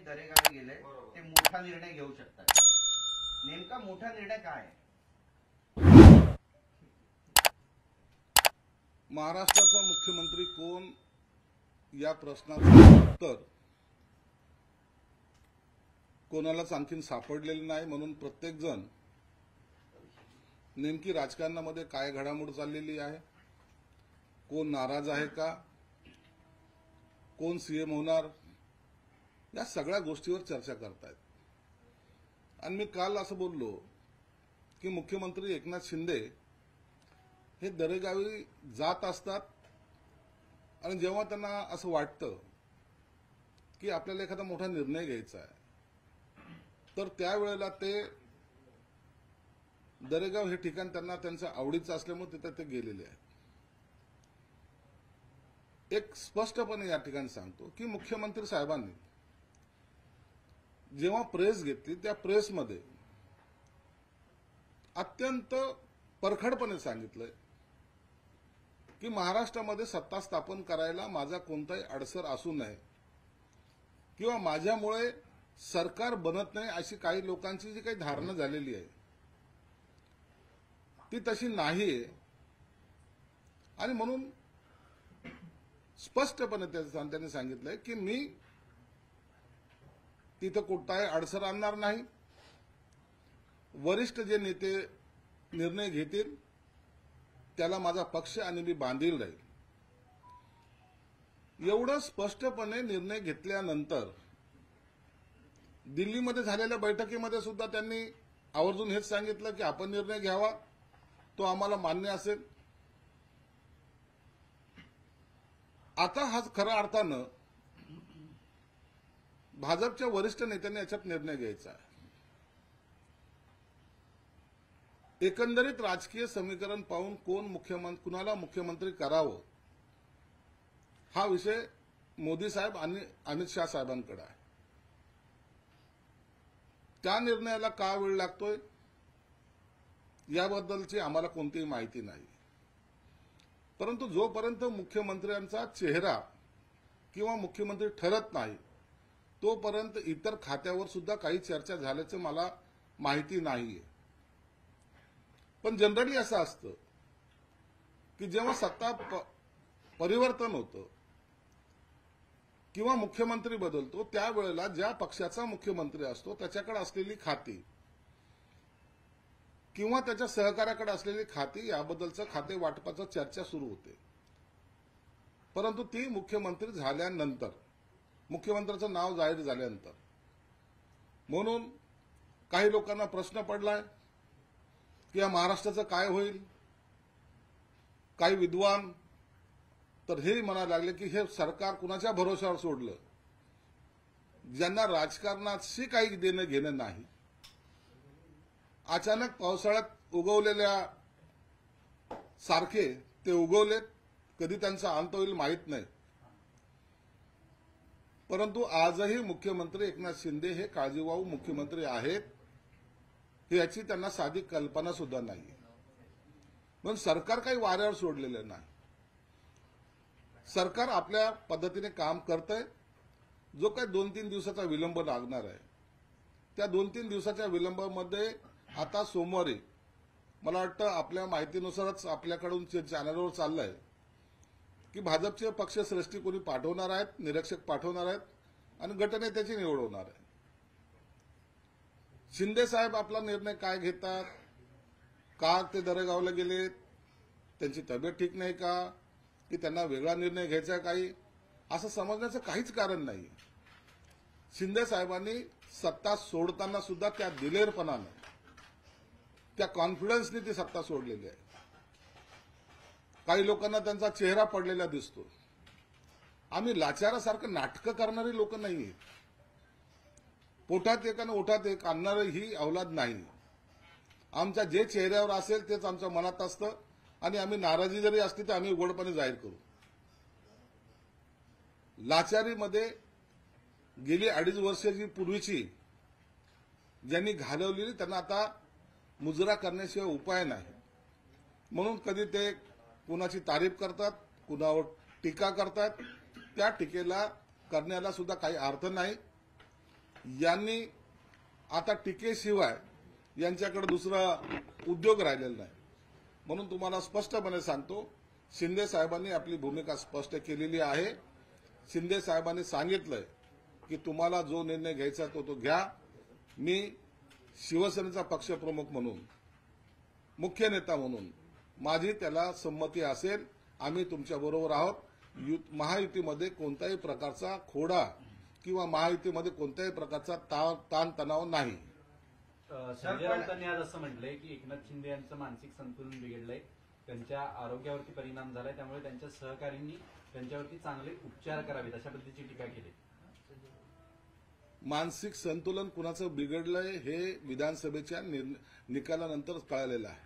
दरेगावी गेले ते मोठा निर्णय घेऊ शकतात. नेमका मोठा निर्णय काय आहे? महाराष्ट्राचा मुख्यमंत्री कोण या प्रश्नाचं उत्तर कोणालाच आणखीन सापडलेलं नाही. म्हणून प्रत्येक जण नेमकी राजकारणामध्ये काय घडामोड चाललेली आहे, कोण नाराज आहे का, कोण सीएम होणार, या सगळ्या गोष्टीवर चर्चा करतायत. आणि मी काल असं बोललो की मुख्यमंत्री एकनाथ शिंदे हे दरेगावी जात असतात आणि जेव्हा त्यांना असं वाटतं की आपल्याला एखादा मोठा निर्णय घ्यायचा आहे तर त्यावेळेला ते दरेगाव हे ठिकाण त्यांना त्यांचं आवडीचं असल्यामुळे तिथे ते गेलेले आहेत. एक स्पष्टपणे या ठिकाणी सांगतो की मुख्यमंत्री साहेबांनी जेव्हा प्रेस घेतली त्या प्रेसमध्ये अत्यंत परखडपणे सांगितलंय की महाराष्ट्रामध्ये सत्ता स्थापन करायला माझा कोणताही अडसर असू नये किंवा माझ्यामुळे सरकार बनत नाही अशी काही लोकांची जी काही धारणा झालेली आहे ती तशी नाहीये. आणि म्हणून स्पष्टपणे त्यांनी सांगितलंय की मी तिथं कोणताही अडसर आणणार नाही. वरिष्ठ जे नेते निर्णय घेतील त्याला माझा पक्ष आणि मी बांधील राहील. एवढं स्पष्टपणे निर्णय घेतल्यानंतर दिल्लीमध्ये झालेल्या बैठकीमध्ये सुद्धा त्यांनी आवर्जून हेच सांगितलं की आपण निर्णय घ्यावा, तो आम्हाला मान्य असेल. आता हा खऱ्या अर्थानं भाजपच्या वरिष्ठ नेत्यांनी याच्यात निर्णय घ्यायचा आहे. एकंदरीत राजकीय समीकरण पाहून कुणाला मुख्यमंत्री करावं हा विषय मोदी साहेब आणि अमित शाह साहेबांकडे आहे. त्या निर्णयाला का वेळ लागतोय याबद्दलची आम्हाला कोणतीही माहिती नाही. परंतु जोपर्यंत मुख्यमंत्र्यांचा चेहरा किंवा मुख्यमंत्री ठरत नाही तोपर्यंत इतर खात्यावर सुद्धा काही चर्चा झाल्याचं मला माहिती नाहीये. पण जनरली असं असतं की जेव्हा सत्ता परिवर्तन होतं किंवा मुख्यमंत्री बदलतो त्यावेळेला ज्या पक्षाचा मुख्यमंत्री असतो त्याच्याकडे असलेली खाती किंवा त्याच्या सहकार्याकडे असलेली खाती याबद्दलचं खाते वाटपाची चर्चा सुरू होते. परंतु ती मुख्यमंत्री झाल्यानंतर, मुख्यमंत्र्याचं नाव जाहीर झाल्यानंतर, म्हणून काही लोकांना प्रश्न पडलाय की या महाराष्ट्राचं काय होईल. काही विद्वान तर हे म्हणायला लागले की हे सरकार कुणाच्या भरोश्यावर सोडलं, ज्यांना राजकारणाशी काही देणं घेणं नाही. अचानक पावसाळ्यात उगवलेल्या सारखे ते उगवलेत, कधी त्यांचा अंत होईल माहीत नाही. परंतु आजही मुख्यमंत्री एकनाथ शिंदे हे काळजीवाहू मुख्यमंत्री आहेत हे याची त्यांना साधी कल्पना सुद्धा नाही. म्हणून सरकार काही वाऱ्यावर सोडलेलं नाही. सरकार आपल्या पद्धतीने काम करतंय. जो काही 2-3 दिवसाचा विलंब लागणार आहे त्या 2-3 दिवसाच्या विलंबामध्ये आता सोमवारी मला वाटतं आपल्या माहितीनुसारच आपल्याकडून चॅनलवर चाललंय की भाजपचे पक्षश्रेष्ठी कोणी पाठवणार आहेत, निरीक्षक पाठवणार आहेत आणि गटनेत्याची निवड होणार आहे. शिंदे साहेब आपला निर्णय काय घेतात, का ते दरेगावला गेले, त्यांची तब्येत ठीक नाही का, की त्यांना वेगळा निर्णय घ्यायचा काही, असं समजण्याचं काहीच कारण नाही. शिंदे साहेबांनी सत्ता सोडताना सुद्धा त्या दिलेरपणाने, त्या कॉन्फिडन्सने ती सत्ता सोडलेली आहे. काही लोकांना त्यांचा चेहरा पडलेला दिसतो. आम्ही लाचारासारखं नाटकं करणारी लोक नाही. पोटात एक आणि ओठात एक आणणारी ही औलाद नाही. आमच्या जे चेहऱ्यावर असेल तेच आमच्या मनात असतं आणि आम्ही नाराजी जरी असली तर आम्ही उघडपणे जाहीर करू. लाचारीमध्ये गेली 2.5 वर्षाची पूर्वीची ज्यांनी घालवलेली त्यांना आता मुजरा करण्याशिवाय उपाय नाही. म्हणून कधी ते कुणाची तारीफ करतात, कुणावर टीका करतात. त्या टीकेला करण्याला सुद्धा काही अर्थ नाही. यांनी आता टीकेशिवाय यांच्याकडे दुसरा उद्योग राहिलेला नाही. म्हणून तुम्हाला स्पष्टपणे सांगतो, शिंदे साहेबांनी आपली भूमिका स्पष्ट केलेली आहे. शिंदे साहेबांनी सांगितलंय की तुम्हाला जो निर्णय घ्यायचा तो घ्या. मी शिवसेनेचा पक्षप्रमुख म्हणून, मुख्य नेता म्हणून माझी त्याला संमती असेल. आम्ही तुमच्याबरोबर आहोत. महायुतीमध्ये कोणत्याही प्रकारचा खोडा किंवा महायुतीमध्ये कोणत्याही प्रकारचा ताणतणाव नाही. संजय राऊतांनी आज असं म्हटलंय की एकनाथ शिंदे यांचं मानसिक संतुलन बिघडलंय, त्यांच्या आरोग्यावरती परिणाम झालाय, त्यामुळे त्यांच्या सहकाऱ्यांनी त्यांच्यावरती चांगले उपचार करावेत अशा पद्धतीची टीका केली. मानसिक संतुलन कुणाचं बिघडलंय हे विधानसभेच्या निकालानंतर कळालेलं आहे.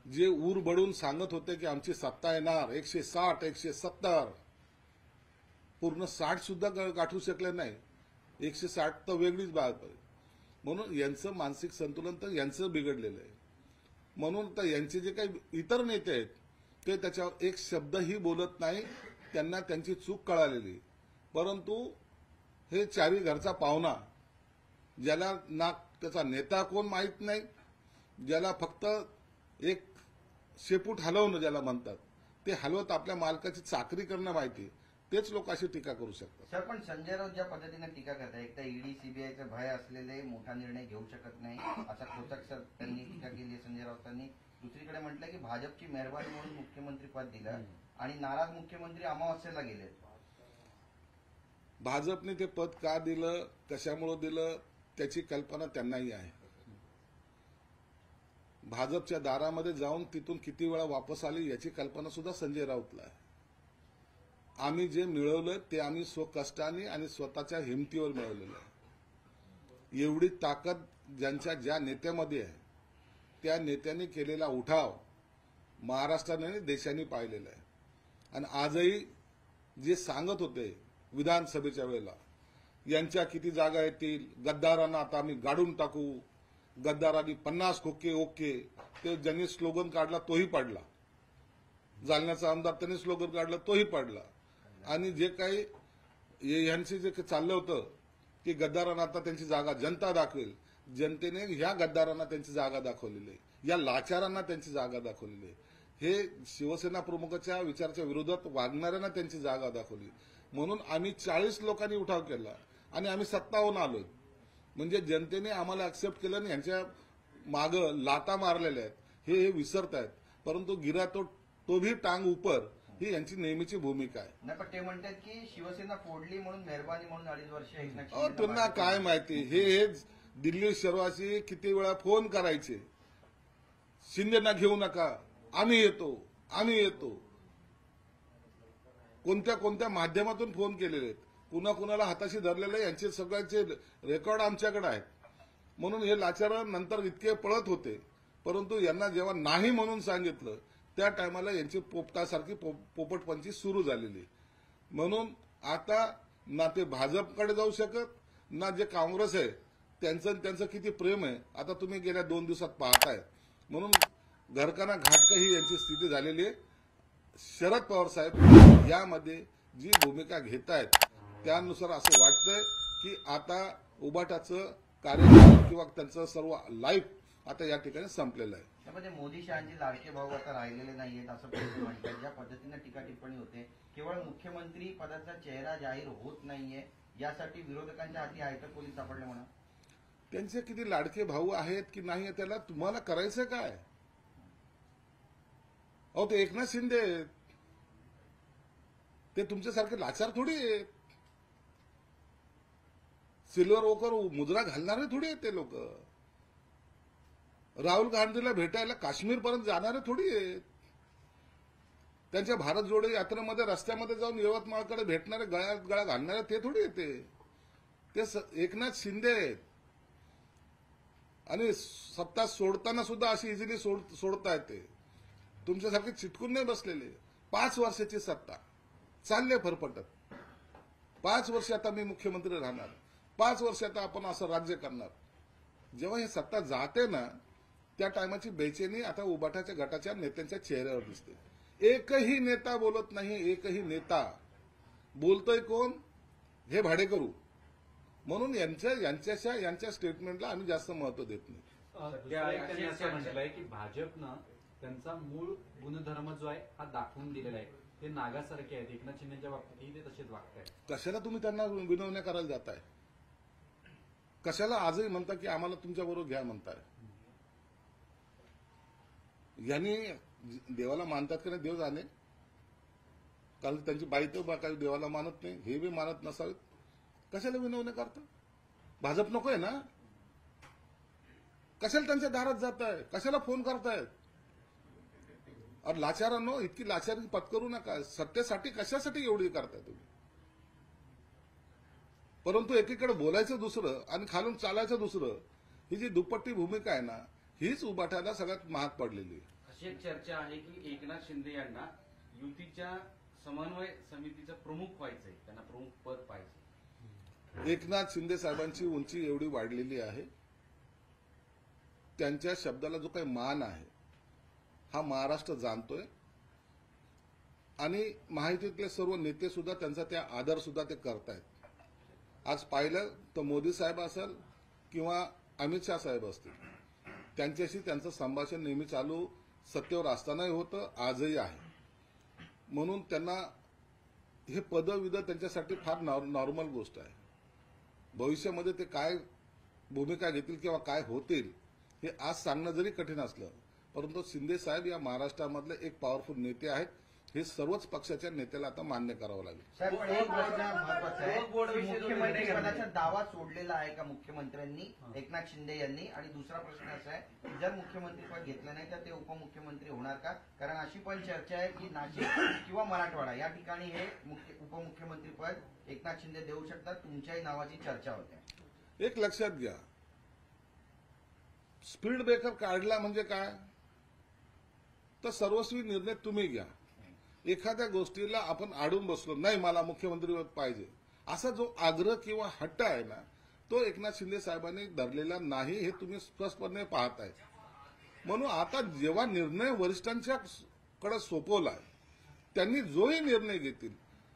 जे ऊर बडून सांगत होते की आमची सत्ता येणार 160 170, पूर्ण 60 सुद्धा गाठू शकले नाही. 160 तर वेगळीच बाब आहे. म्हणून यांचं मानसिक संतुलन तर यांचं बिघडलेलं आहे. म्हणून तर यांचे जे काही इतर नेते आहेत ते त्याच्यावर एक शब्दही बोलत नाही. त्यांना त्यांची चूक कळालेली. परंतु हे चारी घरचा पाहुणा, ज्याला ना त्याचा नेता कोण माहीत नाही, ज्याला फक्त एक शेपूट हलवणं ज्याला म्हणतात, ते हलवत आपल्या मालकाची चाकरी करणं माहिती, तेच लोक अशी टीका करू शकतात. सर, पण संजय राऊत ज्या पद्धतीने टीका करताय, एक तर ईडी सीबीआयचं भय असलेले मोठा निर्णय घेऊ शकत नाही असा खोचक सर त्यांनी टीका केली आहे संजय राऊतांनी. दुसरीकडे म्हटलं की भाजपची मेहरबानी म्हणून मुख्यमंत्री पद दिलं आणि नाराज मुख्यमंत्री अमावस्येला गेले. भाजपने ते पद का दिलं, कशामुळे दिलं, त्याची कल्पना त्यांनाही आहे. भाजपच्या दारामध्ये जाऊन तिथून किती वेळा वापस आली याची कल्पना सुद्धा संजय राऊतला आहे. आम्ही जे मिळवलं ते आम्ही स्वकष्टाने आणि स्वतःच्या हिमतीवर मिळवलेलं आहे. एवढी ताकद ज्या नेत्यामध्ये आहे, त्या नेत्यांनी केलेला उठाव महाराष्ट्राने देशाने पाहिलेला आहे. आणि आजही जे सांगत होते विधानसभेच्या वेळेला, यांच्या किती जागा येतील, गद्दारांना आता आम्ही गाडून टाकू, गद्दारांनी 50 खोके ओके, ते ज्यांनी स्लोगन काढला तोही पडला. जालन्याचा आमदार त्यांनी स्लोगन काढला तोही पडला. आणि जे काही यांचे जे चाललं होतं की गद्दारांना आता त्यांची जागा जनता दाखवेल, जनतेने ह्या गद्दारांना त्यांची जागा दाखवलेली आहे, या लाचारांना त्यांची जागा दाखवलेली आहे. हे शिवसेना प्रमुखाच्या विचाराच्या विरोधात वागणाऱ्यांना त्यांची जागा दाखवली. म्हणून आम्ही 40 लोकांनी उठाव केला आणि आम्ही 57 आलोय. म्हणजे जनतेने आम्हाला ऍक्सेप्ट केलं आणि यांच्या मागं लाता मारलेल्या आहेत हे विसरत आहेत. परंतु गिरा तो भी टांग ऊपर ही यांची नेहमीची भूमिका आहे. नाही, पण ते म्हणतात की शिवसेना फोडली म्हणून मेहरबानी म्हणून 2.5 वर्ष त्यांना काय माहिती. हे दिल्ली शर्वाची किती वेळा फोन करायचे, शिंदेना घेऊ नका, आम्ही येतो आम्ही येतो. कोणत्या कोणत्या माध्यमातून फोन केलेले आहेत, कुणाला हाताशी धरलेले, यांचे सगळ्यांचे रेकॉर्ड आमच्याकडे आहेत. म्हणून हे लाचार नंतर इतके पळत होते, परंतु यांना जेव्हा नाही म्हणून सांगितलं त्या टायमाला यांची पोपटासारखी पोपटपंची सुरू झालेली. म्हणून आता ना ते भाजपकडे जाऊ शकत, ना जे काँग्रेस आहे त्यांचं किती प्रेम आहे आता तुम्ही गेल्या 2 दिवसात पाहताय. म्हणून घरकाना घाटक ही यांची स्थिती झालेली आहे. शरद पवार साहेब यामध्ये जी भूमिका घेत आहेत त्यानुसार असं वाटतंय की आता उबाटाचं कार्यक्रम किंवा त्यांचं सर्व लाईफ आता या ठिकाणी संपलेलं आहे. त्यामध्ये मोदी शहांचे लाडके भाऊ आता राहिलेले नाहीयेत असं म्हणतात. ज्या पद्धतीने टीका टिप्पणी होते, केवळ मुख्यमंत्री पदाचा चेहरा जाहीर होत नाहीये यासाठी विरोधकांच्या हाती आयतं पोलीस सापडले म्हणा. त्यांचे किती लाडके भाऊ आहेत की नाही त्याला तुम्हाला करायचं काय. अहो, ते एकनाथ शिंदे आहेत, ते तुमच्यासारखे लाचार थोडी आहेत. सिल्वर ओकर मुद्रा घालणारे थोडी आहेत ते लोक. राहुल गांधीला भेटायला काश्मीर पर्यंत जाणारे थोडी आहेत. त्यांच्या भारत जोडो यात्रेमध्ये रस्त्यामध्ये जाऊन यवतमाळकडे भेटणारे, गळ्यात गळा घालणारे ते थोडी येते. ते एकनाथ शिंदे आहेत. आणि सत्ता सोडताना सुद्धा अशी इझिली सोडता येते. तुमच्यासारखे चिटकून नाही बसलेले. 5 वर्षाची सत्ता चालले फरफटत. 5 वर्ष आता मी मुख्यमंत्री राहणार, 5 वर्ष आता आपण असं राज्य करणार. जेव्हा ही सत्ता जाते ना त्या टायमाची बेचैनी आता उबाटाच्या गटाच्या नेत्यांच्या चेहऱ्यावर दिसते. एकही नेता बोलत नाही. एकही नेता बोलतोय कोण, हे भाडेकरू. म्हणून यांच्या स्टेटमेंटला आम्ही जास्त महत्व देत नाही. त्यांनी असं म्हटलंय की भाजपनं त्यांचा मूळ गुणधर्म जो आहे हा दाखवून दिलेला आहे. ते नागासारखे आहेत. एकनाथ शिंदेच्या बाबतीतही ते तसेच वागतायत. कशाला तुम्ही त्यांना विनवण्या करायला जाताय? कशाला आजही म्हणता की आम्हाला तुमच्याबरोबर घ्या म्हणताय? यांनी देवाला मानतात की नाही देव जाणे, कारण त्यांची बाई तर काही देवाला मानत नाही, हे बी मानत नसावेत. कशाला विनवण्या करता? भाजप नकोय ना? कशाला त्यांच्या दारात जाताय? कशाला फोन करतायत? अरे लाचारांनो, इतकी लाचारी पत्करू नका. सत्तेसाठी कशासाठी एवढी करताय तुम्ही? परंतु एकीकडे बोलायचं दुसरं आणि खालून चालायचं दुसरं, ही जी दुप्पट्टी भूमिका आहे ना, हीच उभाटायला सगळ्यात महाग पडलेली आहे. अशी एक चर्चा आहे की एकनाथ शिंदे यांना युतीच्या समन्वय समितीचं प्रमुख व्हायचंय, त्यांना प्रमुख पद पाहिजे. एकनाथ शिंदे साहेबांची उंची एवढी वाढलेली आहे, त्यांच्या शब्दाला जो काही मान आहे हा महाराष्ट्र जाणतोय आणि महायुतीतले सर्व नेते सुद्धा त्यांचा त्या आदर सुद्धा ते करतायत. आज पाहिलं तर मोदी साहेब असेल किंवा अमित शहा साहेब असतील, त्यांच्याशी त्यांचं संभाषण नेहमी चालू सत्तेवर असतानाही होतं, आजही आहे. म्हणून त्यांना हे पदविद त्यांच्यासाठी फार नॉर्मल गोष्ट आहे. भविष्यामध्ये ते काय भूमिका घेतील किंवा काय होतील हे आज सांगणं जरी कठीण असलं, परंतु शिंदे साहेब या महाराष्ट्रामधले एक पॉवरफुल नेते आहेत, हे सर्वच पक्षाच्या नेत्याला आता मान्य करावं लागेल. साहेब, पण एक गोष्ट महत्वाचं आहे, मुख्यमंत्रीपदाचा दावा सोडलेला आहे का मुख्यमंत्र्यांनी, एकनाथ शिंदे यांनी? आणि दुसरा प्रश्न असा आहे की जर मुख्यमंत्रीपद घेतलं नाही तर ते उपमुख्यमंत्री होणार का? कारण अशी पण चर्चा आहे की नाशिक किंवा मराठवाडा या ठिकाणी हे उपमुख्यमंत्रीपद एकनाथ शिंदे देऊ शकतात. तुमच्याही नावाची चर्चा होते. एक लक्षात घ्या, स्पीड ब्रेकर काढला म्हणजे काय, तर सर्वस्वी निर्णय तुम्ही घ्या. एखाद्या गोष्टीला आपण अडून बसलो, नाही मला मुख्यमंत्रीपद पाहिजे, असा जो आग्रह किंवा हट्ट आहे ना, तो एकनाथ शिंदे साहेबांनी धरलेला नाही, हे तुम्ही स्पष्टपणे पाहताय. म्हणून आता जेव्हा निर्णय वरिष्ठांच्या कडे सोपवलाय, त्यांनी जोही निर्णय घेतील,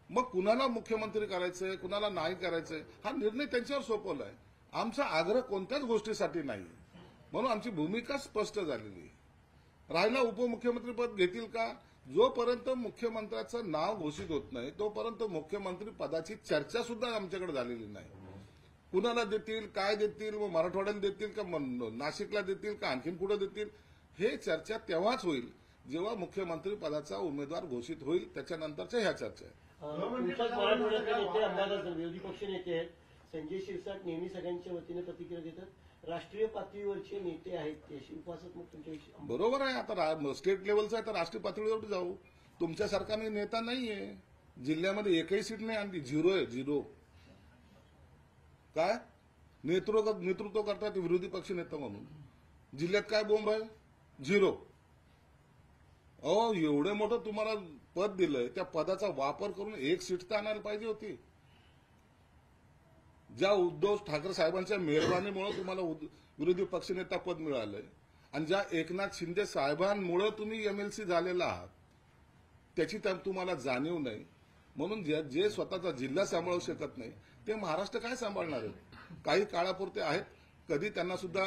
मग कुणाला मुख्यमंत्री करायचंय कुणाला नाही करायचंय हा निर्णय त्यांच्यावर सोपवलाय. आमचा आग्रह कोणत्याच गोष्टीसाठी नाही, म्हणून आमची भूमिका स्पष्ट झालेली आहे. राहिला उपमुख्यमंत्रीपद घेतील का, जोपर्यंत मुख्यमंत्र्याचं नाव घोषित होत नाही तोपर्यंत मुख्यमंत्री पदाची चर्चा सुद्धा आमच्याकडे झालेली नाही. कुणाला देतील, काय देतील, मग मराठवाड्याला देतील का, नाशिकला देतील का, आणखीन कुठं देतील, हे चर्चा तेव्हाच होईल जेव्हा मुख्यमंत्री पदाचा उमेदवार घोषित होईल, त्याच्यानंतरच्या ह्या चर्चा आहे. तुमच्याच मराठवाड्यातले नेते अंबादास विरोधी पक्ष नेते आहेत, संजय शिरसाट नेहमी सगळ्यांच्या वतीने प्रतिक्रिया देतात. राष्ट्रीय पातळीवरचे नेते आहेत ते अशी उपासक तुमच्याविषयी. बरोबर आहे, आता स्टेट लेवलचा आहे तर राष्ट्रीय पातळीवर जाऊ. तुमच्यासारखा मी नेता नाहीये, जिल्ह्यामध्ये एकही सीट नाही आणली, झिरो आहे, झिरो. काय नेतृत्व करतात विरोधी पक्ष नेता म्हणून, जिल्ह्यात काय बोंब आहे, झिरो. एवढं मोठं तुम्हाला पद दिलंय, त्या पदाचा वापर करून एक सीट तर आणायला पाहिजे होती. ज्या उद्धव ठाकरे साहेबांच्या मेहरबानीमुळे तुम्हाला विरोधी पक्षनेता पद मिळालंय आणि ज्या एकनाथ शिंदे साहेबांमुळे तुम्ही एमएलसी झालेला आहात, त्याची तुम्हाला जाणीव नाही. म्हणून जे स्वतःचा जिल्हा सांभाळू शकत नाही ते महाराष्ट्र काय सांभाळणार आहे? काही काळापुरते आहेत, कधी त्यांना सुद्धा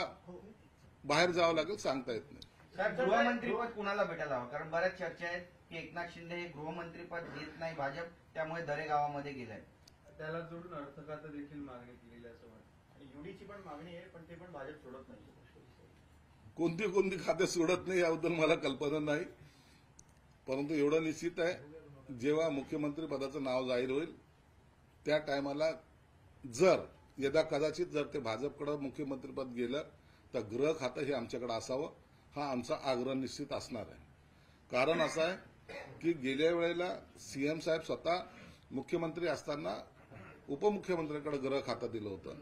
बाहेर जावं लागेल, सांगता येत नाही. साहेब, गृहमंत्रीपद कुणाला भेटायला हवं? कारण बऱ्याच चर्चा आहेत की एकनाथ शिंदे हे गृहमंत्रीपद घेत नाही भाजप, त्यामुळे दरे गावामध्ये गेलाय. त्याला जोडून अर्थ खातं देखील मागणी केलेली असं वाटतं. आणि युडीची पण मागणी आहे, पण ते पण भाजप सोडत नाही. कोणती खाते सोडत नाही याबद्दल मला कल्पना नाही, परंतु एवढं निश्चित आहे, जेव्हा मुख्यमंत्री पदाचं नाव जाहीर होईल त्या टायमाला जर यदा कदाचित जर ते भाजपकडे मुख्यमंत्रीपद गेलं तर गृह खातं हे आमच्याकडे असावं, हा आमचा आग्रह निश्चित असणार आहे. कारण असं आहे की गेल्या वेळेला सीएम साहेब स्वतः मुख्यमंत्री असताना उपमुख्यमंत्र्यांकडे गृह खातं दिलं होतं.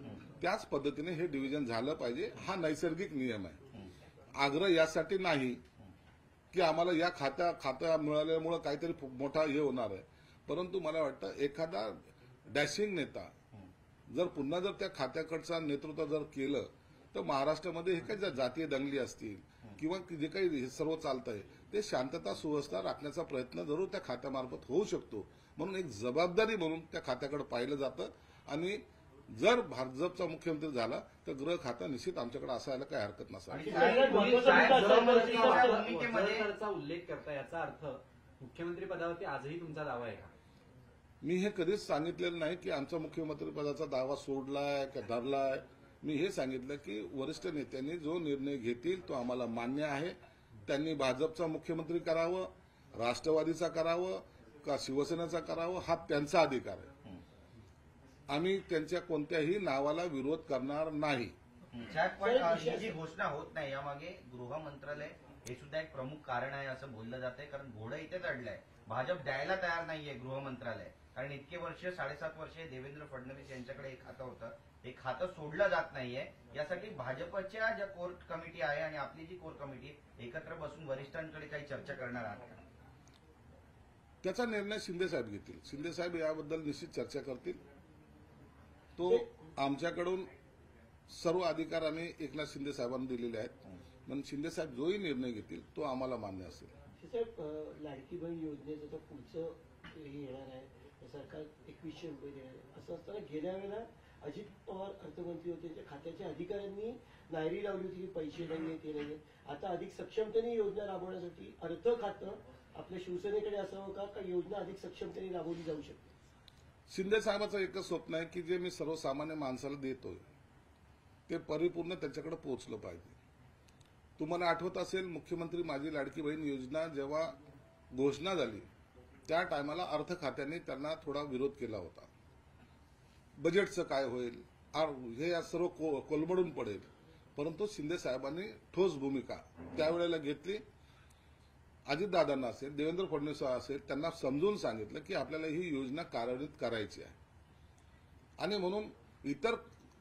त्याच पद्धतीने हे डिव्हिजन झालं पाहिजे, हा नैसर्गिक नियम आहे. आग्रह यासाठी नाही की आम्हाला या खात्या मिळाल्यामुळे काहीतरी मोठा हे होणार आहे, परंतु मला वाटतं एखादा डॅशिंग नेता जर पुन्हा जर त्या खात्याकडचा नेतृत्व जर केलं तर महाराष्ट्रामध्ये हे काही जातीय दंगली असतील किंवा जे काही सर्व चालतंय ते शांतता सुव्यवस्था राखण्याचा प्रयत्न जरूर त्या खात्यामार्फत होऊ शकतो. म्हणून एक जबाबदारी म्हणून त्या खात्याकडे पाहिलं जातं आणि जर भाजपचा मुख्यमंत्री झाला तर गृह खातं निश्चित आमच्याकडे असायला काही हरकत नसावी. आणि साहेब, तुम्ही महत्त्वाचा साहेब मुद्दा जर असा आहे की भूमिकेमध्ये- सरकारचा उल्लेख करता याचा अर्थ मुख्यमंत्री पदावरती आजही तुमचा दावा आहे का? मी हे कधीच सांगितलेलं नाही की आमचा मुख्यमंत्री पदाचा दावा सोडलाय का धरलाय. मी हे सांगितलं की वरिष्ठ नेत्यांनी जो निर्णय घेतील तो आम्हाला मान्य आहे. त्यांनी भाजपचा मुख्यमंत्री करावं, राष्ट्रवादीचा करावं का शिवसेनेचा करावं हा त्यांचा अधिकार आहे. आम्ही त्यांच्या कोणत्याही नावाला विरोध करणार नाही. साहेब, पण ही जी घोषणा होत नाही यामागे गृह मंत्रालय हे सुद्धा एक प्रमुख कारण आहे असं बोललं जात आहे. कारण घोडं इथेच अडलंय. भाजप द्यायला तयार नाहीये गृह मंत्रालय. कारण इतके वर्ष 7.5 वर्षे देवेंद्र फडणवीस यांच्याकडे एक खातं होतं, हे खातं सोडलं जात नाहीये. यासाठी भाजपच्या ज्या कोर कमिटी आहे आणि आपली जी कोर कमिटी एकत्र बसून वरिष्ठांकडे काही चर्चा करणार आहात का? त्याचा निर्णय शिंदे साहेब घेतील. शिंदे साहेब याबद्दल निश्चित चर्चा करतील. तो आमच्याकडून सर्व अधिकार आम्ही एकनाथ शिंदे साहेबांना दिलेले आहेत. म्हणून शिंदे साहेब जोही निर्णय घेतील तो आम्हाला मान्य असेल. साहेब, लाडकी बहीण योजनेचं तर पुढचं हे येणार आहे, सरकार 2100 रुपये देणार आहे. असं असताना गेल्या वेळेला अजित पवार अर्थमंत्री होते, त्यांच्या खात्याच्या अधिकाऱ्यांनी नायरी लावली होती की पैसे नाहीये ते नाहीये. आता अधिक सक्षमतेने योजना राबवण्यासाठी अर्थ खातं आपल्या शिवसेनेकडे असावं का योजना अधिक सक्षमतेने राबवली जाऊ शकते? शिंदे साहेबाचं एकच स्वप्न आहे की जे मी सर्वसामान्य माणसाला देतोय ते परिपूर्ण त्याच्याकडे पोहोचलं पाहिजे. तुम्हाला आठवत असेल मुख्यमंत्री माझी लाडकी बहीण योजना जेव्हा घोषणा झाली त्या टायमाला अर्थ खात्याने त्यांना थोडा विरोध केला होता. बजेटचं काय होईल हे या सर्व कोलमडून पडेल. परंतु शिंदे साहेबांनी ठोस भूमिका त्यावेळेला घेतली. अजितदादांना असेल देवेंद्र फडणवीस असेल त्यांना समजून सांगितलं की आपल्याला ही योजना कार्यान्वित करायची आहे आणि म्हणून इतर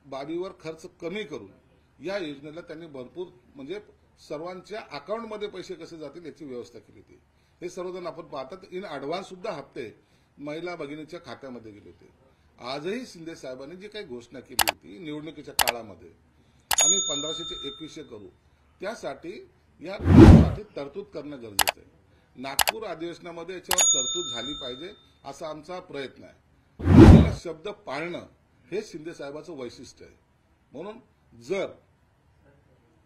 बाबीवर खर्च कमी करून या योजनेला त्यांनी भरपूर म्हणजे सर्वांच्या अकाउंटमध्ये पैसे कसे जातील याची व्यवस्था केली होती. हे सर्वजण आपण पाहतात. इन ऍडव्हान्स सुद्धा हप्ते महिला भगिनीच्या खात्यामध्ये गेले होते. आजही शिंदे साहेबांनी जी काही घोषणा केली होती निवडणुकीच्या काळामध्ये आम्ही 1500 चे 2100 करू त्यासाठी या साठी तरतूद करणं गरजेचं आहे. नागपूर अधिवेशनामध्ये याच्यावर तरतूद झाली पाहिजे असा आमचा प्रयत्न आहे. शब्द पाळणं हे शिंदे साहेबाचं वैशिष्ट्य आहे. म्हणून जर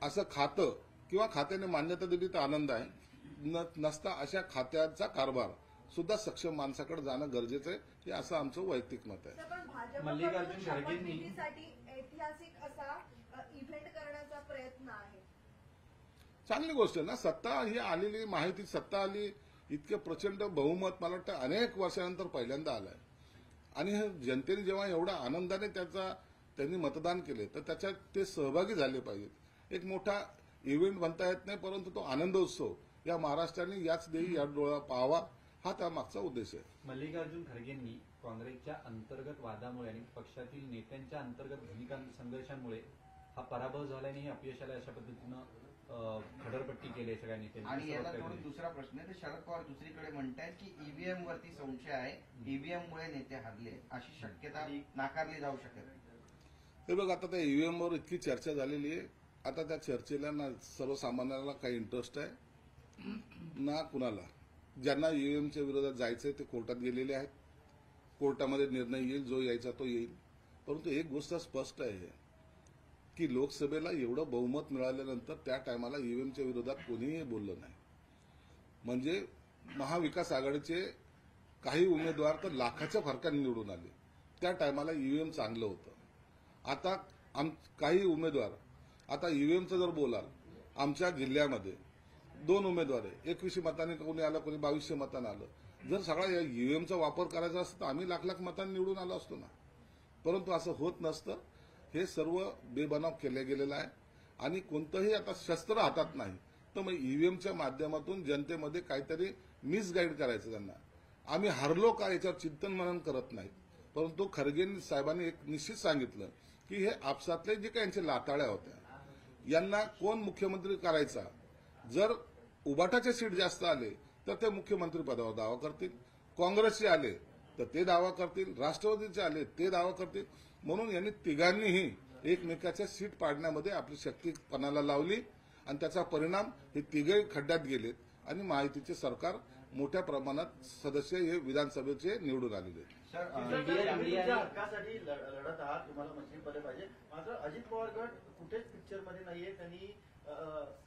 असं खातं किंवा खात्याने मान्यता दिली तर आनंद आहे. नसता अशा खात्याचा कारभार सुद्धा सक्षम माणसाकडे जाणं गरजेचं आहे हे असं आमचं वैयक्तिक मत आहे. मल्लिकार्जुन खरगेंनी ऐतिहासिक असा इव्हेंट करण्याचा प्रयत्न आहे. चांगली गोष्ट आहे ना. सत्ता ही आलेली माहिती सत्ता आली इतके प्रचंड बहुमत मला वाटतं अनेक वर्षानंतर पहिल्यांदा आलंय आणि जनतेने जेव्हा एवढ्या आनंदाने त्यांनी मतदान केले तर त्याच्यात ते सहभागी झाले पाहिजेत. एक मोठा इव्हेंट म्हणता येत नाही परंतु तो आनंदोत्सव या महाराष्ट्राने याच देवी या डोळा पाहावा हा त्यामागचा उद्देश आहे. मल्लिकार्जुन खरगेंनी काँग्रेसच्या अंतर्गत वादामुळे आणि पक्षातील नेत्यांच्या अंतर्गत भूमिका संघर्षामुळे हा पराभव झाल्याने हे अपयशाला अशा पद्धतीनं खडरपट्टी केली सगळ्या नेत्यांनी. आणि याला थोडा दुसरा प्रश्न आहे. शरद पवार दुसरीकडे म्हणतायत की ईव्हीएम वरती संशय आहे, ईव्हीएम मुळे नेते हरले अशी शक्यता नाकारली जाऊ शकत. हे बघ आता त्या ईव्हीएम वर इतकी चर्चा झालेली आहे. आता त्या चर्चेला ना सर्वसामान्याला काही इंटरेस्ट आहे ना कुणाला. ज्यांना ईव्हीएमच्या विरोधात जायचंय ते कोर्टात गेलेले आहेत. कोर्टामध्ये निर्णय येईल जो यायचा तो येईल. परंतु एक गोष्ट स्पष्ट आहे की लोकसभेला एवढं बहुमत मिळाल्यानंतर त्या टायमाला ईव्हीएमच्या विरोधात कोणीही बोललं नाही. म्हणजे महाविकास आघाडीचे काही उमेदवार तर लाखाच्या फरकाने निवडून आले. त्या टायमाला ईव्हीएम चांगलं होतं. आता काही उमेदवार आता ईव्हीएमचं जर बोलाल आमच्या जिल्ह्यामध्ये 2 उमेदवार आहे. 2100 मतांनी कोणी आलं कोणी 2200 मतांनी आलं. जर सगळा या ईव्हीएमचा वापर करायचा असता तर आम्ही लाख मतांनी निवडून आलो असतो ना. परंतु असं होत नसतं. हे सर्व बेबनाव केलं गेलेलं आहे आणि कोणतंही आता शस्त्र हातात नाही तर मग ईव्हीएमच्या माध्यमातून जनतेमध्ये काहीतरी मिसगाईड करायचं त्यांना. आम्ही हरलो का याच्यावर चिंतन मनन करत नाहीत. परंतु खरगे साहेबांनी एक निश्चित सांगितलं की हे आपसातले जे काही यांच्या लाताळ्या होत्या यांना कोण मुख्यमंत्री करायचा. जर उबाटाचे सीट जास्त आले तर ते मुख्यमंत्री पदावर दावा करतील. काँग्रेसचे आले तर ते दावा करतील. राष्ट्रवादीचे आले ते दावा करतील. म्हणून यांनी तिघांनीही एकमेकाच्या सीट पाडण्यामध्ये आपली शक्ती पणाला लावली आणि त्याचा परिणाम हे तिघे खड्ड्यात गेलेत आणि महायुतीचे सरकार मोठ्या प्रमाणात सदस्य हे विधानसभेचे निवडून आलेले आहेत. सर तुम्ही तुमच्या हक्कासाठी लढत आहात, तुम्हाला मंत्रिपद पाहिजे. मात्र अजित पवार गट कुठेच पिक्चरमध्ये नाहीये. त्यांनी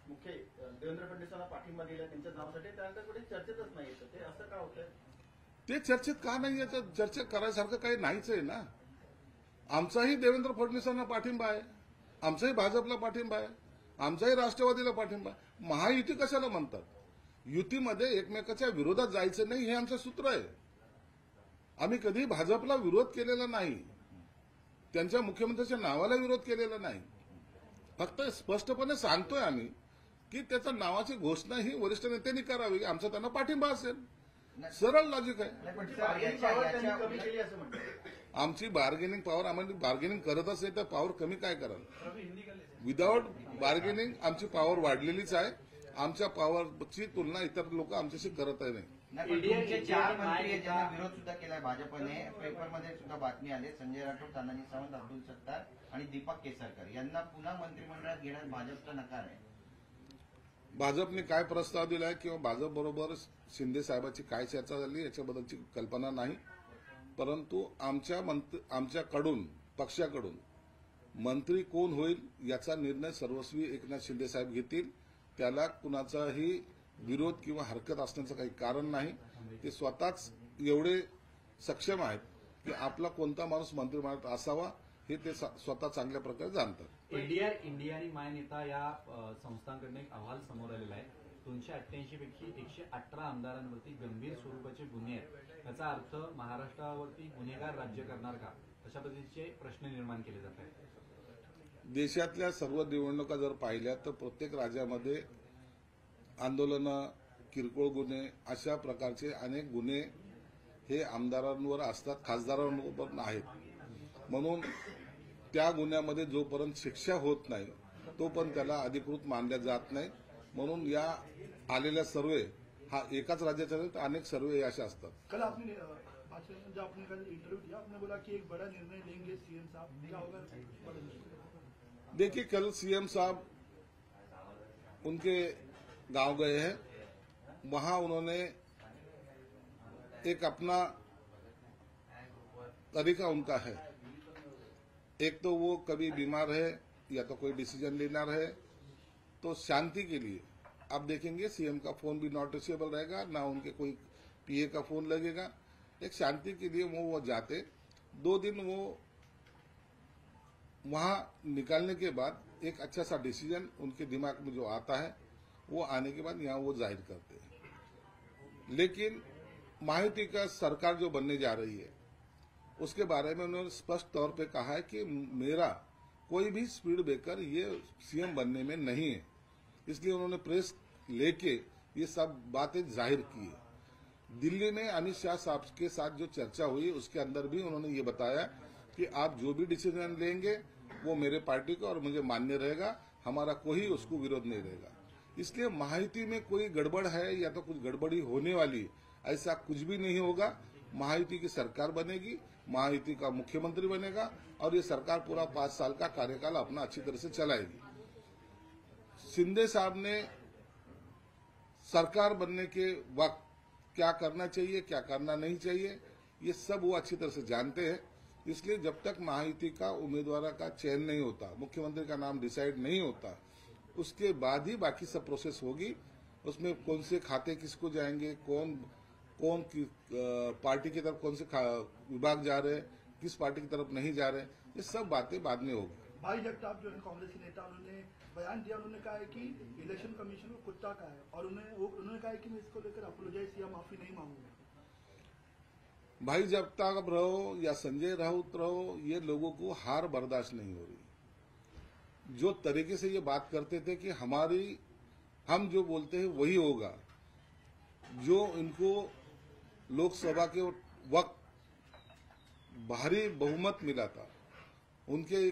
मुख्य देवेंद्र फडणवीसांना पाठिंबा दिला त्यांच्या नावासाठी, त्यानंतर कुठे चर्चेतच नाही येतं. ते असं का होतंय? ते चर्चेत का नाही याचं चर्चा करायसारखं काही नाहीच आहे ना. आमचाही देवेंद्र फडणवीसांना पाठिंबा आहे, आमचाही भाजपला पाठिंबा आहे, आमचाही राष्ट्रवादीला पाठिंबा आहे. महायुती कशाला म्हणतात? युतीमध्ये एकमेकाच्या विरोधात जायचं नाही हे आमचं सूत्र आहे. आम्ही कधी भाजपला विरोध केलेला नाही, त्यांच्या मुख्यमंत्र्यांच्या नावाला विरोध केलेला नाही. फक्त स्पष्टपणे सांगतोय आम्ही की त्याच्या नावाची घोषणा ही वरिष्ठ नेत्यांनी करावी, आमचा त्यांना पाठिंबा असेल. सरळ लॉजिक आहे. नाही, पण म्हणजे सर, बार्गेनिंग याच्या- पॉवर त्यांनी याच्या कमी केली असं म्हणतात. आमची बार्गेनिंग पॉवर, आम्हाला बार्गेनिंग करत असेल तर पॉवर कमी काय कराल? विदाउट बार्गेनिंग आमची पॉवर वाढलेलीच आहे. आमच्या पॉवरची तुलना इतर लोक आमच्याशी करत आहे नाही. नाही, पण तुमचे 4 मंत्री आहेत ज्यांना विरोध सुद्धा केलाय भाजपने. पेपरमध्ये सुद्धा बातमी आली, संजय राठोड, तानाजी सावंत, अब्दुल सत्तार आणि दीपक केसरकर यांना पुन्हा मंत्रिमंडळात घेण्यास भाजपचा नकार आहे. भाजपने काय प्रस्ताव दिलाय किंवा भाजप बरोबर शिंदे साहेबांची काय चर्चा झाली याच्याबद्दलची कल्पना नाही. परंतु आमच्याकडून पक्षाकडून मंत्री कोण होईल याचा निर्णय सर्वस्वी एकनाथ शिंदे साहेब घेतील. त्याला कुणाचाही विरोध किंवा हरकत असण्याचं काही कारण नाही. ते स्वतःच एवढे सक्षम आहेत की आपला कोणता माणूस मंत्रिमंडळात असावा हे ते स्वतः चांगल्या प्रकारे जाणतात. एडीआर इंडिया आणि माय नेता या संस्थांकडून एक अहवाल समोर आलेला आहे. 288 पैकी 118 आमदारांवरती गंभीर स्वरूपाचे गुन्हे आहेत. याचा अर्थ महाराष्ट्रावरती गुन्हेगार राज्य करणार का, अशा पद्धतीचे प्रश्न निर्माण केले जात आहेत. देशातल्या सर्व निवडणुका जर पाहिल्या तर प्रत्येक राज्यामध्ये आंदोलनं, किरकोळ गुन्हे अशा प्रकारचे अनेक गुन्हे हे आमदारांवर असतात, खासदारांवर आहेत. म्हणून त्या गुन्ह्यामध्ये जोपर्यंत शिक्षा होत नाही तोपर्यंत त्याला अधिकृत मानल्या जात नाही. म्हणून या आलेल्या सर्वे हा एकाच राज्याचा नाही तर अनेक सर्वे अशा असतात. कल आपने भाषण में जब आपने कल इंटरव्यू दिया, आपने बोला कि एक बड़ा निर्णय लेंगे सीएम साहब, क्या होगा? देखिए, कल सीएम साहब उनके गांव गए हैं, वहां उन्होंने एक अपना तरीका उनका है. एक तो वो कभी बीमार है या तो कोई डिसीजन लेना रहे तो शांति के लिए आप देखेंगे सीएम का फोन भी नॉट रिचेबल रहेगा, ना उनके कोई पीए का फोन लगेगा. एक शांति के लिए वो जाते 2 दिन वो वहां निकालने के बाद एक अच्छा सा डिसीजन उनके दिमाग में जो आता है वो आने के बाद यहाँ वो जाहिर करते हैं. लेकिन महायुति का सरकार जो बनने जा रही है उसके बारे में उन्होंने स्पष्ट तौर पे कहा है कि मेरा कोई भी स्पीड ब्रेकर ये सीएम बनने में नहीं है. इसलिए उन्होंने प्रेस लेके ये सब बातें जाहिर की है. दिल्ली में अमित शाह साहब के साथ जो चर्चा हुई उसके अंदर भी उन्होंने ये बताया कि आप जो भी डिसीजन लेंगे वो मेरे पार्टी को और मुझे मान्य रहेगा, हमारा कोई उसको विरोध नहीं रहेगा. इसलिए महायुति में कोई गड़बड़ है या तो कुछ गड़बड़ी होने वाली है, ऐसा कुछ भी नहीं होगा. महायुति की सरकार बनेगी, महायुति का मुख्यमंत्री बनेगा और ये सरकार पूरा 5 साल का कार्यकाल अपना अच्छी तरह से चलाएगी. शिंदे साहब ने सरकार बनने के वक्त क्या करना चाहिए, क्या करना नहीं चाहिए, ये सब वो अच्छी तरह से जानते हैं. इसलिए जब तक महायुति का उम्मीदवार का चयन नहीं होता, मुख्यमंत्री का नाम डिसाइड नहीं होता, उसके बाद ही बाकी सब प्रोसेस होगी. उसमें कौन से खाते किसको जाएंगे, कौन पार्टी की तरफ कौन से विभाग जा रहे हैं, किस पार्टी की तरफ नहीं जा रहे हैं, ये सब बातें बाद में होगी. भाई जगताप जो है कांग्रेस के नेता, उन्होंने बयान दिया, उन्होंने कहा है कि इलेक्शन कमीशन को कुत्ता का है और उन्होंने कहा है कि मैं इसको लेकर अपोलोजाइज या माफी नहीं मांगूंगा. भाई जगताप रहो या संजय राउत रहो, ये लोगों को हार बर्दाश्त नहीं हो रही. जो तरीके से ये बात करते थे कि हम जो बोलते हैं वही होगा, जो इनको लोकसभा के वक्त भारी बहुमत मिला था, उनके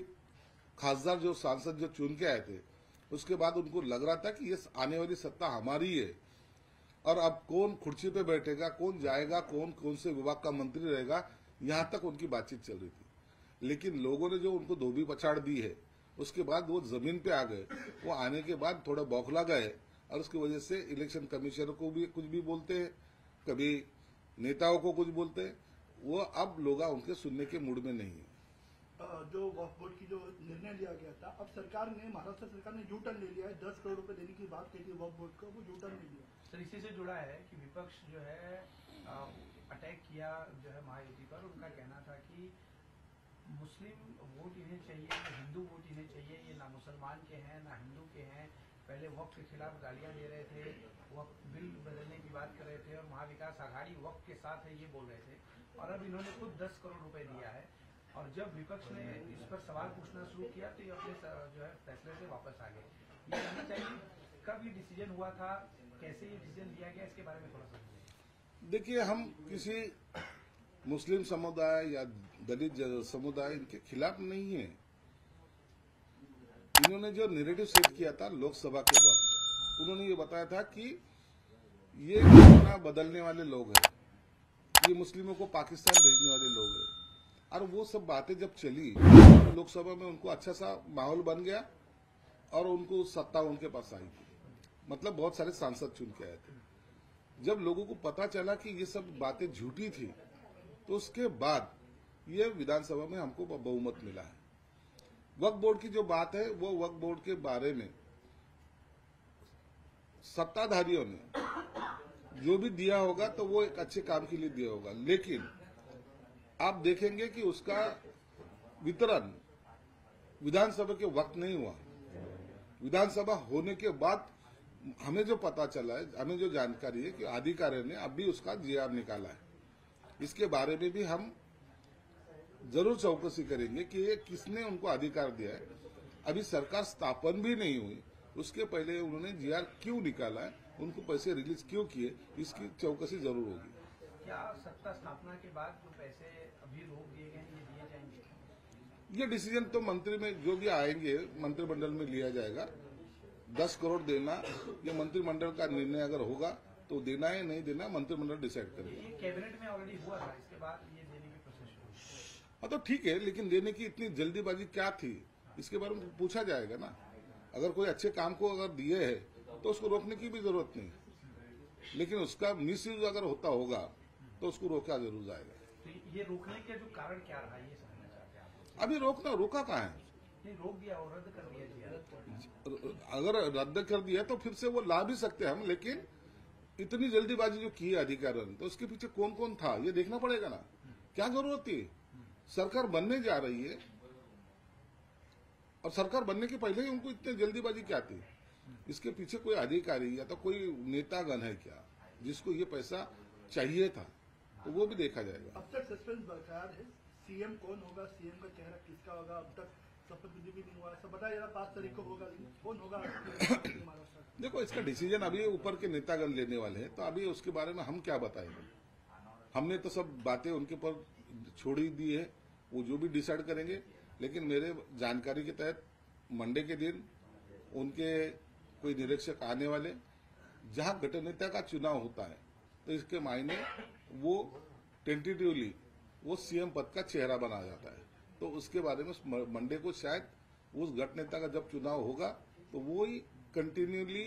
खासदार जो सांसद जो चुन के आए थे, उसके बाद उनको लग रहा था कि ये आने वाली सत्ता हमारी है और अब कौन कुर्सी पे बैठेगा, कौन जाएगा, कौन से विभाग का मंत्री रहेगा, यहां तक उनकी बातचीत चल रही थी. लेकिन लोगों ने जो उनको धोबी पछाड़ दी है, उसके बाद वो जमीन पे आ गए. वो आने के बाद थोड़ा बौखला गए और उसकी वजह से इलेक्शन कमीशनर को भी कुछ भी बोलते हैं कभी नेताओं को कुछ बोलते हैं, वो अब लोग उनके सुनने के मूड में नहीं है। जो वक्फ बोर्ड की जो निर्णय लिया गया था, अब सरकार ने, महाराष्ट्र सरकार ने यू टर्न ले लिया है। 10 करोड़ रुपए देने की बात कही थी वक्फ बोर्ड को, वो यू टर्न ले लिया। सर इसी से जुड़ा है कि विपक्ष जो है अटैक किया जो है महायुति पर। उनका कहना था कि मुस्लिम वोट इन्हें चाहिए, ना हिंदू वोट इन्हें चाहिए, ये ना मुसलमान के हैं ना हिंदू के हैं। पहले वक्फ के खिलाफ गालियां दे रहे थे, वक्फ बिल बदलने की बात कर रहे थे और महाविकास आघाड़ी वक्फ के साथ है ये बोल रहे थे। और अब इन्होंने खुद 10 करोड़ रुपए दिया है। और जब विपक्ष ने इस पर सवाल पूछना शुरू किया तो ये अपने जो है फैसले से वापस आ गए। ये कहना चाहिए कब ये डिसीजन हुआ था, कैसे ये डिसीजन लिया गया, इसके बारे में थोड़ा समझिए। देखिए, हम किसी मुस्लिम समुदाय या दलित समुदाय इनके खिलाफ नहीं है। इन्होंने जो नैरेटिव सेट किया था लोकसभा के बाद, उन्होंने ये बताया था कि ये घटना बदलने वाले लोग हैं, ये मुस्लिमों को पाकिस्तान भेजने वाले लोग हैं। और वो सब बातें जब चली तो लोकसभा में उनको अच्छा सा माहौल बन गया और उनको सत्ता उनके पास आई थी। मतलब बहुत सारे सांसद चुन के आए थे। जब लोगों को पता चला कि ये सब बातें झूठी थी तो उसके बाद ये विधानसभा में हमको बहुमत मिला है। वक्फ बोर्ड की जो बात है, वो वक्फ बोर्ड के बारे में सत्ताधारियों ने जो भी दिया होगा तो वो एक अच्छे काम के लिए दिया होगा, लेकिन आप देखेंगे कि उसका वितरण विधानसभा के वक्त नहीं हुआ। विधानसभा होने के बाद हमें जो पता चला है, हमें जो जानकारी है कि अधिकारी ने अभी उसका जीआर निकाला है। इसके बारे में भी हम जरूर चौकसी करेंगे कि ये किसने उनको अधिकार दिया है। अभी सरकार स्थापन भी नहीं हुई, उसके पहले उन्होंने जीआर क्यों निकाला है, उनको पैसे रिलीज क्यों किए, इसकी चौकसी जरूर होगी। क्या सत्ता स्थापना के बाद जो पैसे अभी रोक दिए गए हैं ये दिए जाएंगे? ये डिसीजन तो मंत्री में जो भी आएंगे मंत्रिमंडल में लिया जाएगा। 10 करोड़ देना ये मंत्रिमंडल का निर्णय अगर होगा तो देना है, नहीं देना मंत्रिमंडल डिसाइड करेगा। ये कैबिनेट में ऑलरेडी हुआ था, इसके बाद ये देने की प्रोसेस हुई। हाँ तो ठीक है, लेकिन देने की इतनी जल्दीबाजी क्या थी, इसके बारे में पूछा जाएगा ना। अगर कोई अच्छे काम को अगर दिए है तो उसको रोकने की भी जरूरत नहीं, लेकिन उसका मिसयूज अगर होता होगा तो उसको रोका जरूर जाएगा। तो ये रोकने के जो कारण क्या रहा ये समझना चाहते हैं आप? अभी रोका कहाँ है? नहीं, रोक दिया और रद्द कर दिया जीआर। अगर रद्द कर दिया तो फिर से वो ला भी सकते हैं हम, लेकिन इतनी जल्दीबाजी जो की है अधिकारियों ने, तो उसके पीछे कौन कौन था ये देखना पड़ेगा ना। क्या जरूरत थी? सरकार बनने जा रही है और सरकार बनने के पहले ही उनको इतनी जल्दीबाजी क्या थी? इसके पीछे कोई अधिकारी या तो कोई नेतागण है क्या जिसको ये पैसा चाहिए था, तो वो भी देखा जाएगा। अब तक सस्पेंस बरकरार है। सीएम कौन होगा, सीएम का चेहरा किसका होगा, अब तक शपथ विधि भी नहीं हुआ। सब बताया जा रहा 5 तारीख को होगा, कौन होगा महाराष्ट्र? देखो, इसका डिसीजन अभी ऊपर के नेतागण लेने वाले हैं, तो अभी उसके बारे में हम क्या बताएंगे। हमने तो सब बातें उनके ऊपर छोड़ी दी है, वो जो भी डिसाइड करेंगे। लेकिन मेरे जानकारी के तहत मंडे के दिन उनके कोई निरीक्षक आने वाले, जहां गठनेता का चुनाव होता है तो इसके मायने वो टेंटेटिवली वो सीएम पद का चेहरा बना जाता है। तो उसके बारे में मंडे को शायद उस गठनेता का जब चुनाव होगा तो वो ही कंटिन्यूली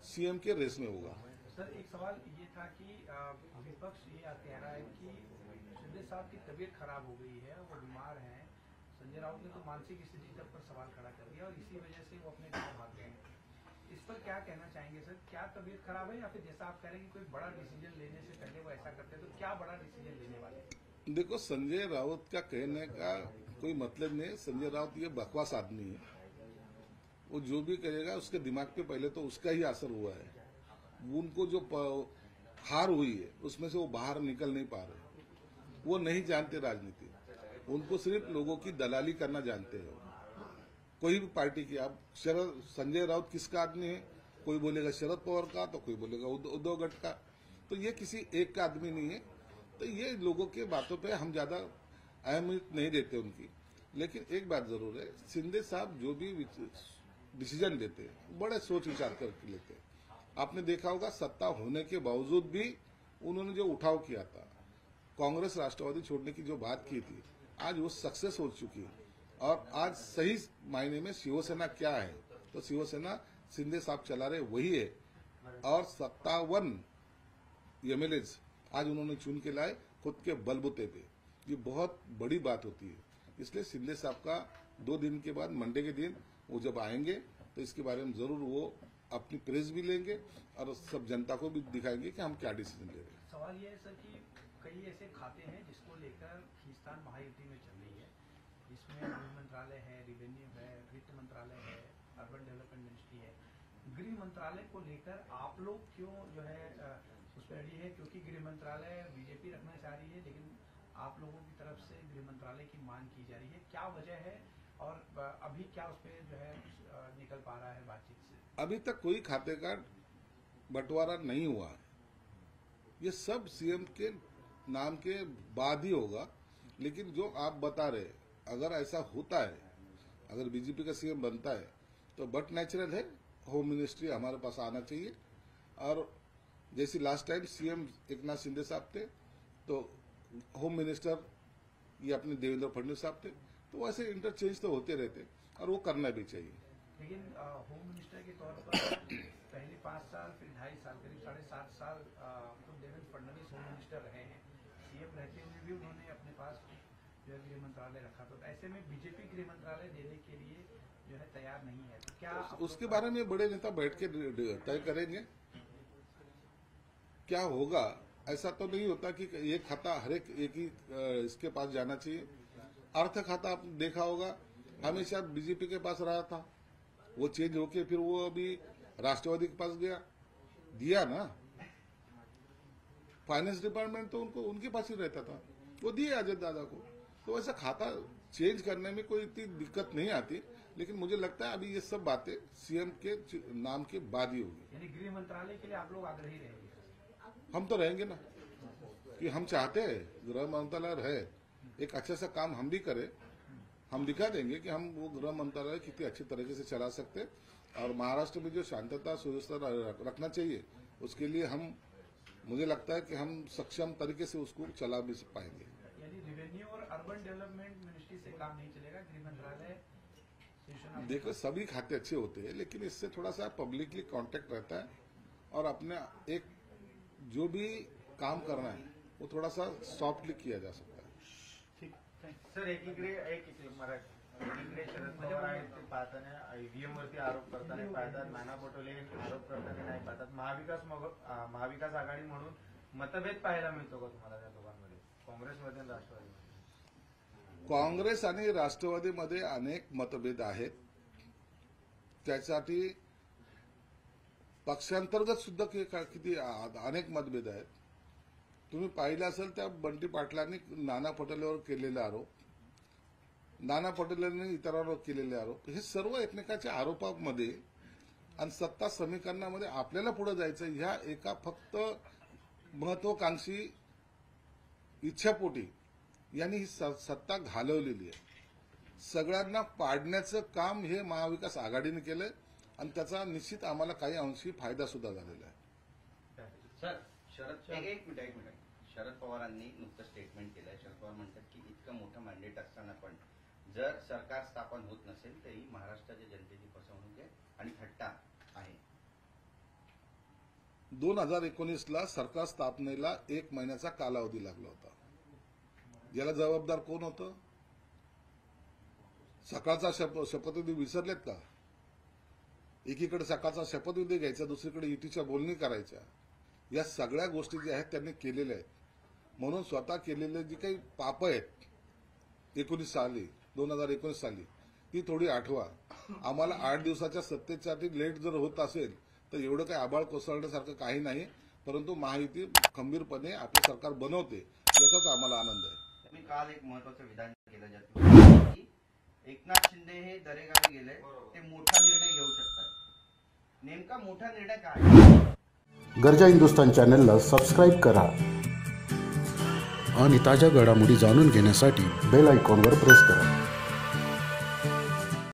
सीएम के रेस में होगा। सर एक सवाल ये था कि विपक्ष ये कह रहा है कि शिंदे साहब की तबीयत खराब हो गई है, वो बीमार हैं। संजय राउत ने तो मानसिक स्थिति तक पर सवाल खड़ा कर दिया और इसी वजह से वो अपने गाँव भाग गए। इस पर क्या कहना चाहेंगे सर? क्या तबीयत खराब है या फिर जैसा आप कह रहे हैं कि कोई बड़ा डिसीजन लेने से पहले वो ऐसा करते हैं, तो क्या बड़ा डिसीजन लेने वाले हैं? देखो, संजय राउत का कहने का कोई मतलब नहीं। संजय राउत ये बकवास आदमी है, वो जो भी करेगा उसके दिमाग पे पहले तो उसका ही असर हुआ है। उनको जो हार हुई है उसमें से वो बाहर निकल नहीं पा रहे। वो नहीं जानते राजनीति, उनको सिर्फ लोगों की दलाली करना जानते हैं। कोई भी पार्टी की, आप संजय राउत किसका आदमी है? कोई बोलेगा शरद पवार का, तो कोई बोलेगा उद्धव गट का। तो ये किसी एक का आदमी नहीं है। तो ये लोगों के बातों पे हम ज्यादा अहमियत नहीं देते उनकी। लेकिन एक बात जरूर है, शिंदे साहब जो भी डिसीजन लेते हैं बड़े सोच विचार करके लेते हैं। आपने देखा होगा, सत्ता होने के बावजूद भी उन्होंने जो उठाव किया था, कांग्रेस राष्ट्रवादी छोड़ने की जो बात की थी, आज वो सक्सेस हो चुकी है। और आज सही मायने में शिवसेना क्या है, तो शिवसेना शिंदे साहब चला रहे वही है। और 57 एमएलए आज उन्होंने चुन के लाए खुद के बलबूते पे। ये बहुत बड़ी बात होती है। इसलिए शिंदे साहब का 2 दिन के बाद मंडे के दिन वो जब आएंगे तो इसके बारे में जरूर वो अपनी प्रेस भी लेंगे और सब जनता को भी दिखाएंगे कि हम क्या डिसीजन ले रहे हैं। सवाल ये है सर कि कई ऐसे खाते हैं जिसको लेकर खींचतान महायुति में चल रही है, जिसमें गृह मंत्रालय है, रेवेन्यू है, वित्त मंत्रालय है, अर्बन डेवलपमेंट मिनिस्ट्री है। गृह मंत्रालय को लेकर आप लोग क्यों जो है उस पर अड़ी है? क्योंकि गृह मंत्रालय बीजेपी रखना चाह रही है, लेकिन आप लोगों की तरफ से गृह मंत्रालय की मांग की जा रही है, क्या वजह है और अभी क्या उस पर जो है निकल पा रहा है बातचीत से? अभी तक कोई खाते का बंटवारा नहीं हुआ है। ये सब सीएम के नाम के बाद ही होगा। लेकिन जो आप बता रहे, अगर ऐसा होता है, अगर बीजेपी का सीएम बनता है तो बट नेचुरल है होम मिनिस्ट्री हमारे पास आना चाहिए। और जैसे last time CM Eknath Shinde साहब थे तो होम मिनिस्टर ये अपने देवेंद्र फडणवीस साहब थे, तो वैसे इंटरचेंज तो होते रहते और वो करना भी चाहिए। लेकिन होम मिनिस्टर के तौर पर पहले 5 साल फिर 2.5 साल करीब 7.5 साल तो देवेंद्र फडणवीस होम मिनिस्टर रहे हैं। सीएम रहते हुए भी उन्होंने अपने पास जो है गृह मंत्रालय रखा, तो ऐसे में बीजेपी गृह मंत्रालय देने के लिए जो है तैयार नहीं है, तो क्या उसके बारे में बड़े नेता बैठ के तय करेंगे क्या होगा। ऐसा तो नहीं होता कि ये खाता हर एक ही इसके पास जाना चाहिए। अर्थ खाता आप देखा होगा हमेशा बीजेपी के पास रहा था, वो चेंज होके फिर वो अभी राष्ट्रवादी के पास गया, दिया ना। फाइनेंस डिपार्टमेंट तो उनके पास ही रहता था, वो दिए अजय दादा को। तो ऐसा खाता चेंज करने में कोई इतनी दिक्कत नहीं आती। लेकिन मुझे लगता है अभी ये सब बातें सीएम के नाम के बाद ही होगी। यानी गृह मंत्रालय के लिए आप लोग आग्रही रहेंगे? हम तो रहेंगे ना, कि हम चाहते हैं गृह मंत्रालय रहे, एक अच्छा सा काम हम भी करें। हम दिखा देंगे कि हम वो गृह मंत्रालय कितनी अच्छी तरीके से चला सकते हैं। और महाराष्ट्र में जो शांतता सुव्यवस्था रखना चाहिए उसके लिए हम, मुझे लगता है कि हम सक्षम तरीके से उसको चला भी पाएंगे। यानी रेवेन्यू और अर्बन डेवलपमेंट मिनिस्ट्री से काम नहीं चलेगा, गृह मंत्रालय? देखो सभी खाते अच्छे होते हैं, लेकिन इससे थोड़ा सा पब्लिकली कांटेक्ट रहता है और अपने एक जो भी काम करना है वो थोड़ा सा सॉफ्टली किया जा सकता है। सर एकीकडे शरद पवार आहेत ते पाहताना ईव्हीएम वरती आरोप करताना पाहतात, नाना पटोले आरोप करताना नाही पाहतात। महाविकास आघाडी म्हणून मतभेद पाहायला मिळतो का तुम्हाला त्या दोघांमध्ये, काँग्रेसमध्ये आणि राष्ट्रवादीमध्ये? काँग्रेस आणि राष्ट्रवादीमध्ये अनेक मतभेद आहेत। त्यासाठी पक्षांतर्गत सुद्धा किती अनेक मतभेद आहेत। तुम्ही पाहिलं असेल त्या बंटी पाटलांनी नाना पटोलेवर केलेले आरोप, नाना पटोलेंनी इतरांवर केलेले आरोप, हे सर्व एकमेकांच्या आरोपांमध्ये आणि सत्ता समीकरणामध्ये आपल्याला पुढे जायचं ह्या एका फक्त महत्वाकांक्षी इच्छापोटी यांनी ही सत्ता घालवलेली आहे। सगळ्यांना पाडण्याचं काम हे महाविकास आघाडीने केलंय आणि त्याचा निश्चित आम्हाला काही अंशी फायदा सुद्धा झालेला आहे। सर एक मिनिट शरद पवारांनी नुकतं स्टेटमेंट केलंय। शरद पवार म्हणतात की इतकं मोठं मॅन्डेट असताना पण जर सरकार स्थापन होत नसेल तरी महाराष्ट्राच्या जनतेची फसवणूक आहे आणि थट्टा आहे। 2019ला सरकार स्थापनेला 1 महिन्याचा कालावधी लागला होता। याला जबाबदार कोण होतं? सकाळचा शपथविधी विसरलेत का? एकीकडे सकाळचा शपथविधी घ्यायचा, दुसरीकडे युतीच्या बोलणी करायच्या, या सगळ्या गोष्टी ज्या आहेत त्यांनी केलेल्या आहेत। म्हणून स्वतः केलेले जी काही पाप आहेत 2019 साली ती थोडी आठवा। आम्हाला 8 दिवसाच्या सत्तेसाठी लेट जर होत असेल तर एवढं काही आबाळ कोसळण्यासारखं काही नाही, परंतु महायुती खंबीरपणे आपलं सरकार बनवते याचाच आम्हाला आनंद आहे। मी काल एक महत्वाचं विधान केलं ज्यात की एकनाथ शिंदे हे दरेगावी गेले, ते मोठा निर्णय घेऊ शकतात। नेमका मोठा निर्णय काय? गर्जा हिंदुस्तान चॅनलला सबस्क्राईब करा आणि ताज्या घडामोडी जाणून घेण्यासाठी बेल आयकॉनवर प्रेस करा।